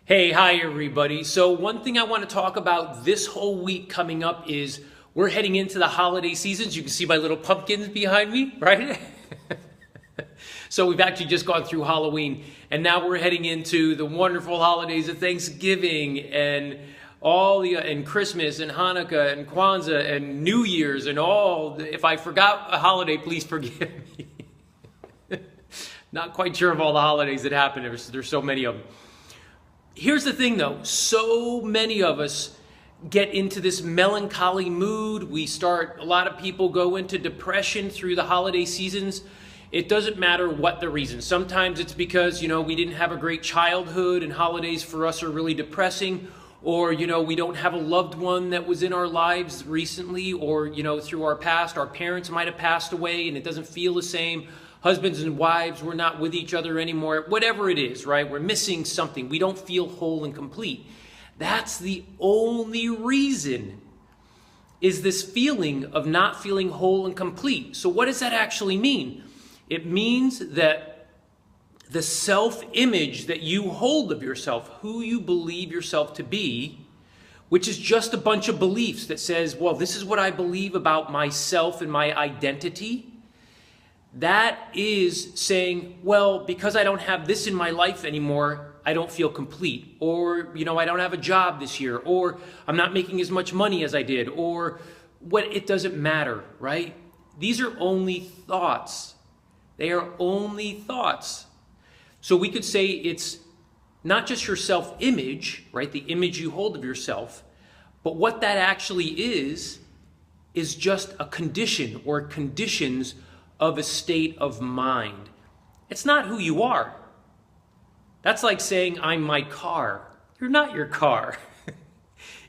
Hey, hi everybody. So one thing I want to talk about this whole week coming up is we're heading into the holiday seasons. You can see my little pumpkins behind me, right? So we've actually just gone through Halloween and now we're heading into the wonderful holidays of Thanksgiving and and Christmas and Hanukkah and Kwanzaa and New Year's and all. If I forgot a holiday, please forgive me. Not quite sure of all the holidays that happen. There's so many of them. Here's the thing though, so many of us get into this melancholy mood. A lot of people go into depression through the holiday seasons. It doesn't matter what the reason. Sometimes it's because, we didn't have a great childhood and holidays for us are really depressing. Or, we don't have a loved one that was in our lives recently, or, through our past, our parents might have passed away and it doesn't feel the same. Husbands and wives, we're not with each other anymore. Whatever it is, right? We're missing something. We don't feel whole and complete. That's the only reason, is this feeling of not feeling whole and complete. So what does that actually mean? It means that the self-image that you hold of yourself, who you believe yourself to be, which is just a bunch of beliefs that says, well, this is what I believe about myself and my identity. That is saying, well, because I don't have this in my life anymore, I don't feel complete. Or, I don't have a job this year. Or I'm not making as much money as I did. Or it doesn't matter, right? These are only thoughts. They are only thoughts. So we could say it's not just your self-image, right? The image you hold of yourself. But what that actually is just a condition or conditions of a state of mind. It's not who you are. That's like saying, I'm my car. You're not your car.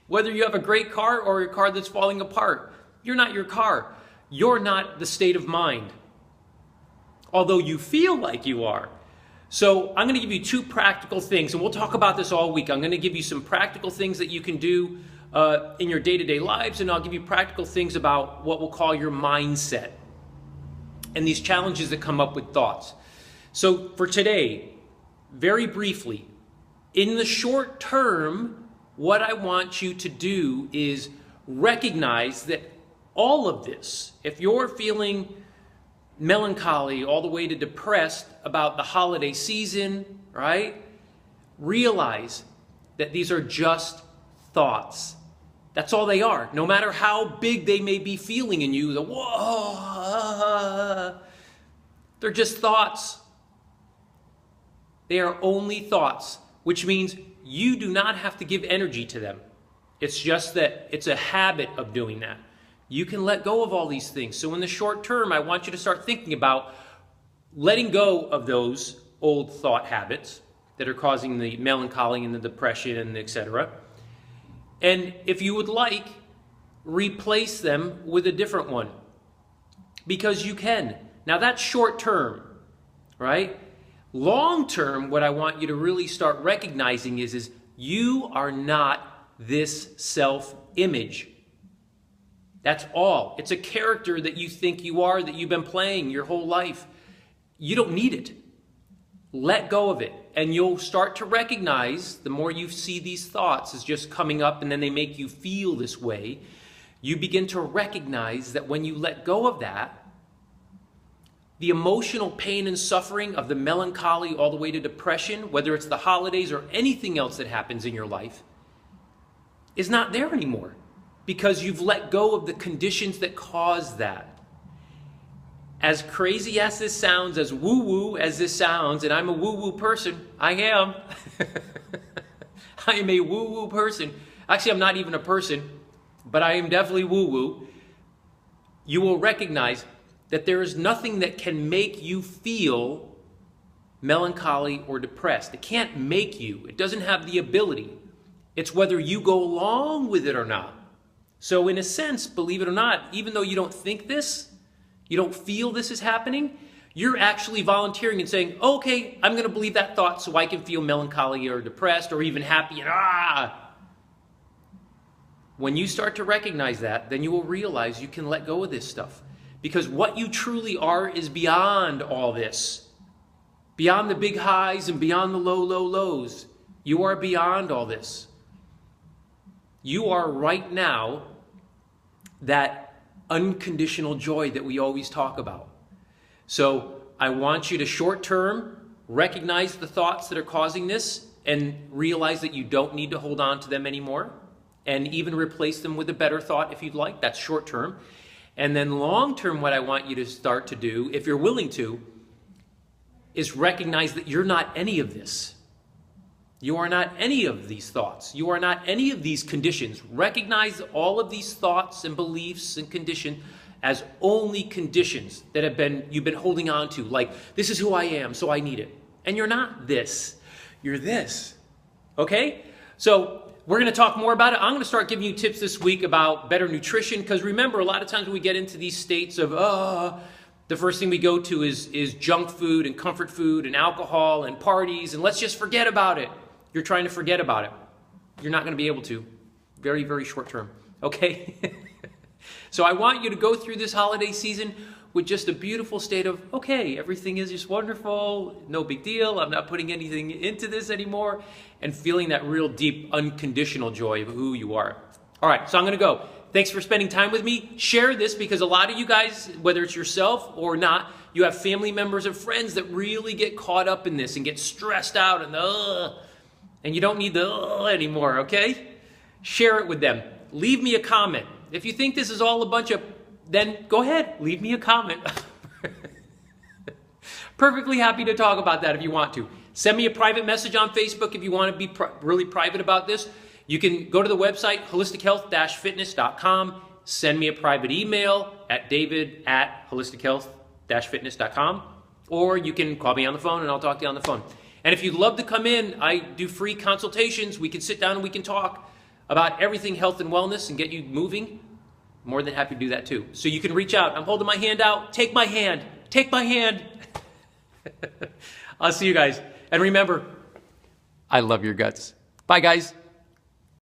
Whether you have a great car or a car that's falling apart, you're not your car. You're not the state of mind. Although you feel like you are. So I'm going to give you two practical things, and we'll talk about this all week. I'm going to give you some practical things that you can do in your day-to-day lives, and I'll give you practical things about what we'll call your mindset and these challenges that come up with thoughts. So for today, very briefly, in the short term, what I want you to do is recognize that all of this, if you're feeling melancholy all the way to depressed about the holiday season, right? Realize that these are just thoughts. That's all they are. No matter how big they may be feeling in you, they're just thoughts. They are only thoughts, which means you do not have to give energy to them. It's just that it's a habit of doing that. You can let go of all these things. So in the short term, I want you to start thinking about letting go of those old thought habits that are causing the melancholy and the depression and etc. And if you would like, replace them with a different one. Because you can. Now that's short term, right? Long term, what I want you to really start recognizing is you are not this self-image. That's all. It's a character that you think you are, that you've been playing your whole life. You don't need it. Let go of it. And you'll start to recognize, the more you see these thoughts as just coming up and then they make you feel this way, you begin to recognize that when you let go of that, the emotional pain and suffering of the melancholy all the way to depression, whether it's the holidays or anything else that happens in your life, is not there anymore. Because you've let go of the conditions that cause that. As crazy as this sounds, as woo-woo as this sounds, and I'm a woo-woo person, I am. I am a woo-woo person. Actually, I'm not even a person, but I am definitely woo-woo. You will recognize that there is nothing that can make you feel melancholy or depressed. It can't make you. It doesn't have the ability. It's whether you go along with it or not. So in a sense, believe it or not, even though you don't think this, you don't feel this is happening, you're actually volunteering and saying, okay, I'm going to believe that thought so I can feel melancholy or depressed or even happy. And When you start to recognize that, then you will realize you can let go of this stuff. Because what you truly are is beyond all this. Beyond the big highs and beyond the low, low lows. You are beyond all this. You are right now that unconditional joy that we always talk about. So I want you to short term recognize the thoughts that are causing this and realize that you don't need to hold on to them anymore, and even replace them with a better thought if you'd like. That's short term. And then long term, what I want you to start to do, if you're willing to, is recognize that you're not any of this. You are not any of these thoughts. You are not any of these conditions. Recognize all of these thoughts and beliefs and condition as only conditions that you've been holding on to. Like, this is who I am, so I need it. And you're not this. You're this. Okay? So we're going to talk more about it. I'm going to start giving you tips this week about better nutrition, because remember, a lot of times when we get into these states of, the first thing we go to is junk food and comfort food and alcohol and parties, and let's just forget about it. You're trying to forget about it. You're not going to be able to. Very, very short term. Okay? So I want you to go through this holiday season with just a beautiful state of, okay, everything is just wonderful, no big deal, I'm not putting anything into this anymore, and feeling that real deep, unconditional joy of who you are. All right, so I'm going to go. Thanks for spending time with me. Share this, because a lot of you guys, whether it's yourself or not, you have family members or friends that really get caught up in this and get stressed out and you don't need the anymore, okay? Share it with them. Leave me a comment. If you think this is all a bunch of, then go ahead, leave me a comment. Perfectly happy to talk about that if you want to. Send me a private message on Facebook if you want to be really private about this. You can go to the website, holistichealth-fitness.com. Send me a private email at david@holistichealth-fitness.com. Or you can call me on the phone and I'll talk to you on the phone. And if you'd love to come in, I do free consultations. We can sit down and we can talk about everything health and wellness and get you moving. More than happy to do that too. So you can reach out. I'm holding my hand out. Take my hand. Take my hand. I'll see you guys. And remember, I love your guts. Bye, guys.